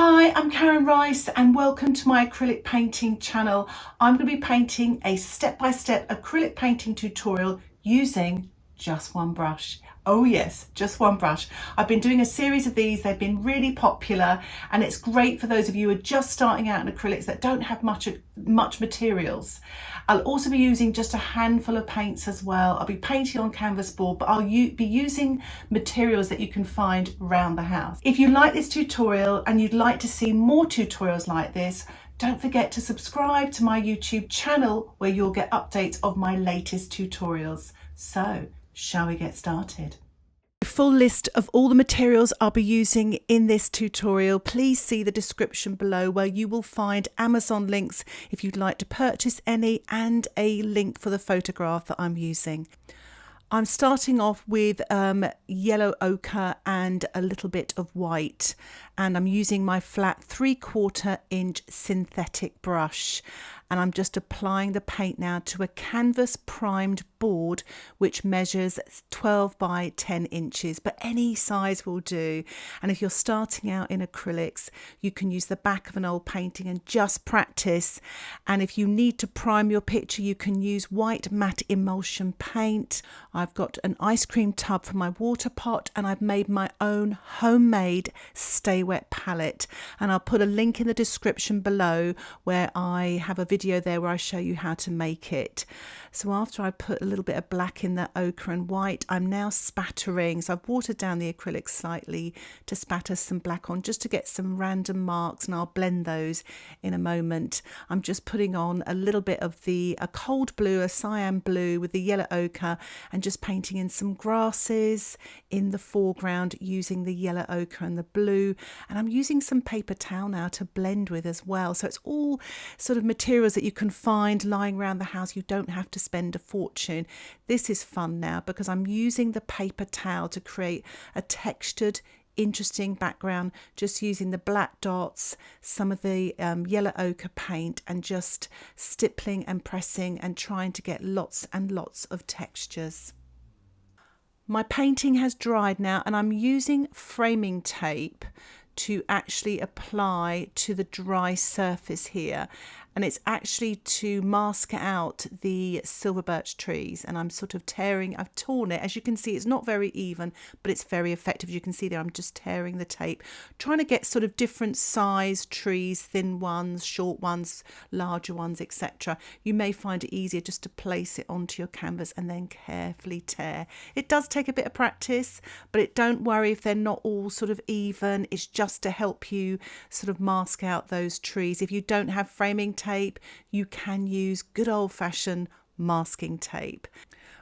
Hi, I'm Karen Rice and welcome to my acrylic painting channel. I'm going to be painting a step-by-step acrylic painting tutorial using just one brush. Oh yes, just one brush. I've been doing a series of these. They've been really popular and it's great for those of you who are just starting out in acrylics that don't have much materials. I'll also be using just a handful of paints as well. I'll be painting on canvas board, but I'll be using materials that you can find around the house. If you like this tutorial and you'd like to see more tutorials like this, don't forget to subscribe to my YouTube channel where you'll get updates of my latest tutorials. So, shall we get started? A full list of all the materials I'll be using in this tutorial, please see the description below where you will find Amazon links if you'd like to purchase any and a link for the photograph that I'm using. I'm starting off with yellow ochre and a little bit of white, and I'm using my flat 3/4 inch synthetic brush, and I'm just applying the paint now to a canvas primed board which measures 12 by 10 inches, but any size will do. And if you're starting out in acrylics, you can use the back of an old painting and just practice. And if you need to prime your picture, you can use white matte emulsion paint. I've got an ice cream tub for my water pot, and I've made my own homemade Stay Wet palette, and I'll put a link in the description below where I have a video there where I show you how to make it. So after I put a little bit of black in the ochre and white, I'm now spattering. So I've watered down the acrylic slightly to spatter some black on, just to get some random marks, and I'll blend those in a moment. I'm just putting on a little bit of a cold blue, a cyan blue with the yellow ochre, and just painting in some grasses in the foreground using the yellow ochre and the blue. And I'm using some paper towel now to blend with as well. So it's all sort of materials that you can find lying around the house. You don't have to spend a fortune. This is fun now because I'm using the paper towel to create a textured, interesting background, just using the black dots, some of the yellow ochre paint, and just stippling and pressing and trying to get lots and lots of textures. My painting has dried now, and I'm using framing tape to actually apply to the dry surface here, and it's actually to mask out the silver birch trees. And I'm sort of I've torn it. As you can see, it's not very even, but it's very effective. You can see there I'm just tearing the tape, trying to get sort of different size trees, thin ones, short ones, larger ones, etc. You may find it easier just to place it onto your canvas and then carefully tear. It does take a bit of practice, but don't worry if they're not all sort of even. It's just to help you sort of mask out those trees. If you don't have framing tape, you can use good old-fashioned masking tape.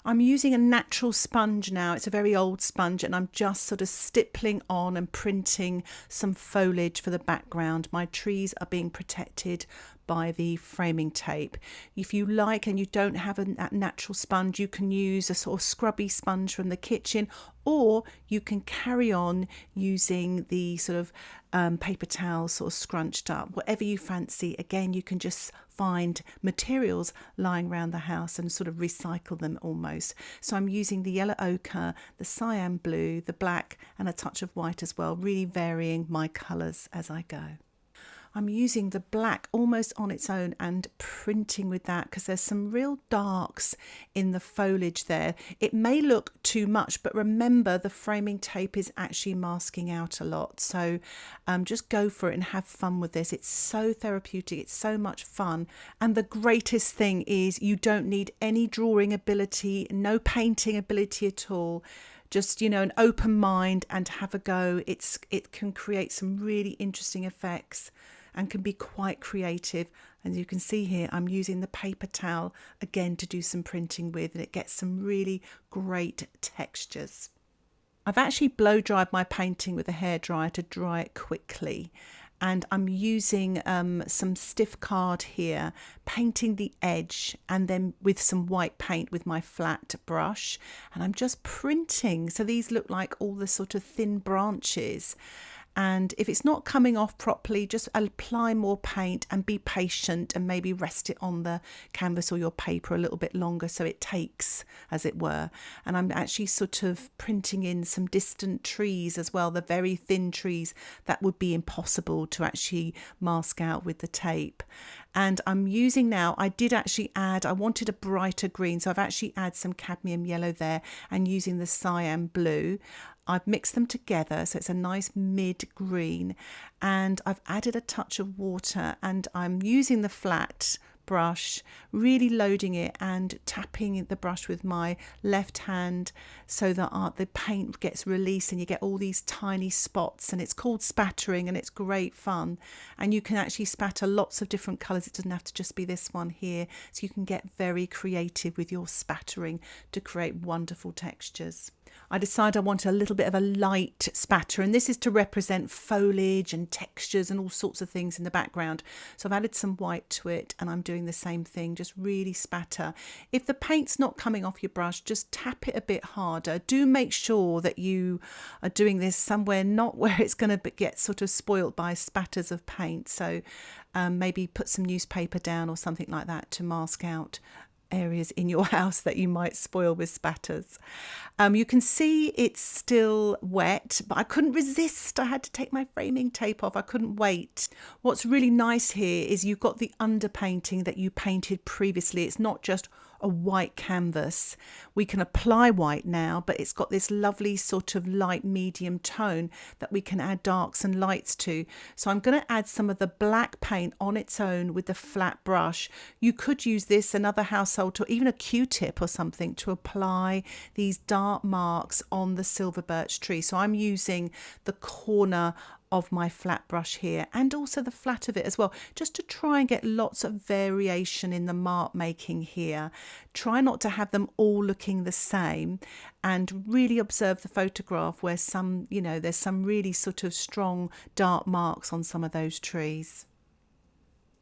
I'm using a natural sponge now. It's a very old sponge, and I'm just sort of stippling on and printing some foliage for the background. My trees are being protected by the framing tape. If you like and you don't have a natural sponge, you can use a sort of scrubby sponge from the kitchen, or you can carry on using the sort of paper towel sort of scrunched up, whatever you fancy. Again, you can just find materials lying around the house and sort of recycle them almost. So I'm using the yellow ochre, the cyan blue, the black, and a touch of white as well, really varying my colours as I go. I'm using the black almost on its own and printing with that because there's some real darks in the foliage there. It may look too much, but remember the framing tape is actually masking out a lot. So just go for it and have fun with this. It's so therapeutic. It's so much fun. And the greatest thing is you don't need any drawing ability, no painting ability at all. Just, an open mind and have a go. It can create some really interesting effects and can be quite creative. And you can see here I'm using the paper towel again to do some printing with, and it gets some really great textures. I've actually blow dried my painting with a hairdryer to dry it quickly, and I'm using some stiff card here, painting the edge, and then with some white paint with my flat brush, and I'm just printing. So these look like all the sort of thin branches. And if it's not coming off properly, just apply more paint and be patient and maybe rest it on the canvas or your paper a little bit longer so it takes, as it were. And I'm actually sort of printing in some distant trees as well, the very thin trees that would be impossible to actually mask out with the tape. And I'm using now, I did actually add, I wanted a brighter green, so I've actually added some cadmium yellow there and using the cyan blue. I've mixed them together so it's a nice mid green, and I've added a touch of water, and I'm using the flat brush, really loading it and tapping the brush with my left hand so that the paint gets released and you get all these tiny spots, and it's called spattering and it's great fun. And you can actually spatter lots of different colours, it doesn't have to just be this one here, so you can get very creative with your spattering to create wonderful textures. I decided I wanted a little bit of a light spatter, and this is to represent foliage and textures and all sorts of things in the background. So I've added some white to it, and I'm doing the same thing, just really spatter. If the paint's not coming off your brush, just tap it a bit harder. Do make sure that you are doing this somewhere not where it's going to get sort of spoilt by spatters of paint. So maybe put some newspaper down or something like that to mask out areas in your house that you might spoil with spatters. You can see it's still wet, but I couldn't resist. I had to take my framing tape off. I couldn't wait. What's really nice here is you've got the underpainting that you painted previously. It's not just a white canvas. We can apply white now, but it's got this lovely sort of light medium tone that we can add darks and lights to. So I'm going to add some of the black paint on its own with the flat brush. You could use this, another household, or even a Q-tip or something to apply these dark marks on the silver birch tree. So I'm using the corner of my flat brush here and also the flat of it as well, just to try and get lots of variation in the mark making here. Try not to have them all looking the same, and really observe the photograph where some, you know, there's some really sort of strong dark marks on some of those trees.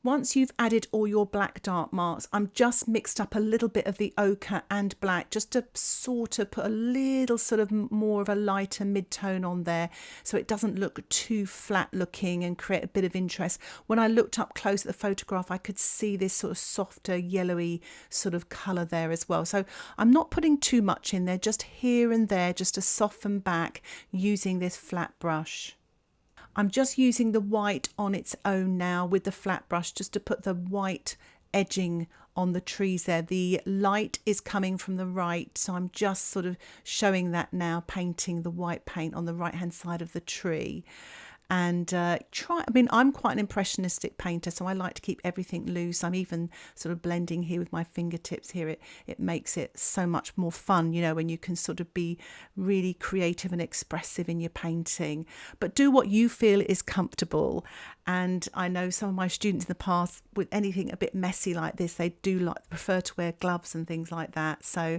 Once you've added all your black dark marks, I'm just mixed up a little bit of the ochre and black just to sort of put a little sort of more of a lighter mid-tone on there so it doesn't look too flat looking and create a bit of interest. When I looked up close at the photograph, I could see this sort of softer yellowy sort of colour there as well. So I'm not putting too much in there, just here and there, just to soften back using this flat brush. I'm just using the white on its own now with the flat brush just to put the white edging on the trees there. The light is coming from the right, so I'm just sort of showing that now, painting the white paint on the right hand side of the tree. And I'm quite an impressionistic painter, so I like to keep everything loose. I'm even sort of blending here with my fingertips here. It makes it so much more fun, you know, when you can sort of be really creative and expressive in your painting. But do what you feel is comfortable. And I know some of my students in the past, with anything a bit messy like this, they do prefer to wear gloves and things like that. So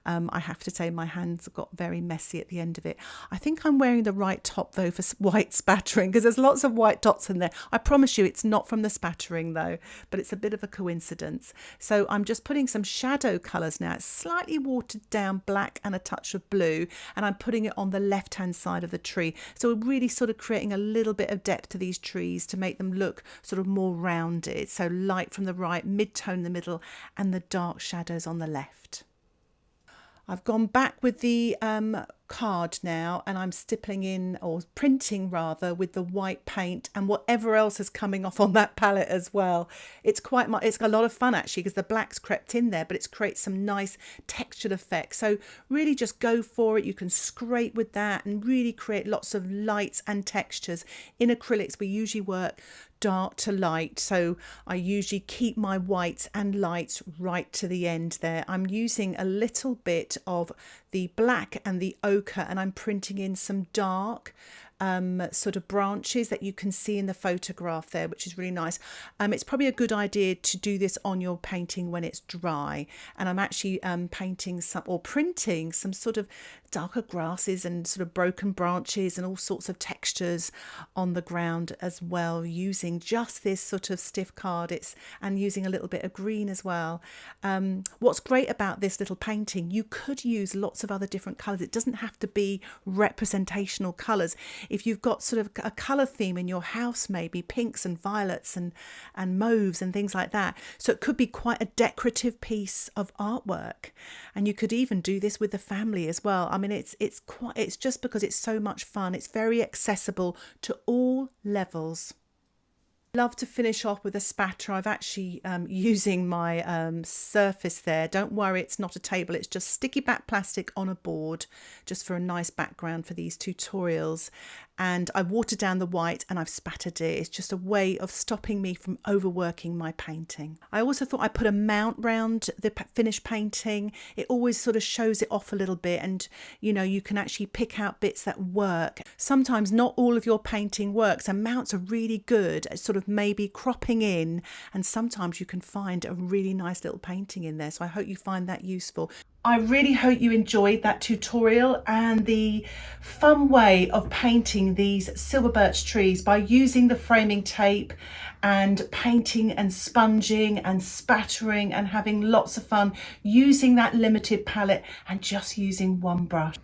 I have to say my hands got very messy at the end of it. I think I'm wearing the right top though for white spattering, because there's lots of white dots in there. I promise you it's not from the spattering though, but it's a bit of a coincidence. So I'm just putting some shadow colours now. It's slightly watered down black and a touch of blue, and I'm putting it on the left hand side of the tree. So we're really sort of creating a little bit of depth to these trees to make them look sort of more rounded. So light from the right, mid-tone in the middle, and the dark shadows on the left. I've gone back with the card now, and I'm stippling in, or printing rather, with the white paint and whatever else is coming off on that palette as well. It's a lot of fun actually, because the black's crept in there, but it's creates some nice textured effects. So really just go for it. You can scrape with that and really create lots of lights and textures. In acrylics we usually work dark to light, so I usually keep my whites and lights right to the end there. I'm using a little bit of the black and the ochre, and I'm printing in some dark sort of branches that you can see in the photograph there, which is really nice. It's probably a good idea to do this on your painting when it's dry, and I'm actually painting some, or printing some sort of darker grasses and sort of broken branches and all sorts of textures on the ground as well, using just this sort of stiff card, and using a little bit of green as well. What's great about this little painting, you could use lots of other different colours. It doesn't have to be representational colours. if you've got sort of a colour theme in your house, maybe pinks and violets and mauves and things like that. So it could be quite a decorative piece of artwork, and you could even do this with the family as well. I mean, it's just because it's so much fun. It's very accessible to all levels. Love to finish off with a spatter. I've actually using my surface there. Don't worry, it's not a table, it's just sticky back plastic on a board, just for a nice background for these tutorials. And I watered down the white and I've spattered it. It's just a way of stopping me from overworking my painting. I also thought I'd put a mount round the finished painting. It always sort of shows it off a little bit, and you know, you can actually pick out bits that work. Sometimes not all of your painting works, and mounts are really good at sort of maybe cropping in, and sometimes you can find a really nice little painting in there. So I hope you find that useful. I really hope you enjoyed that tutorial and the fun way of painting these silver birch trees by using the framing tape and painting and sponging and spattering and having lots of fun using that limited palette and just using one brush.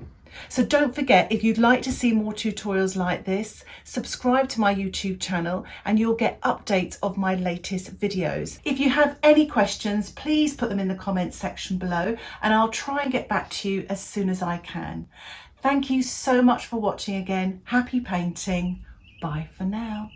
So don't forget, if you'd like to see more tutorials like this, subscribe to my YouTube channel and you'll get updates of my latest videos. If you have any questions, please put them in the comments section below and I'll try and get back to you as soon as I can. Thank you so much for watching again. Happy painting. Bye for now.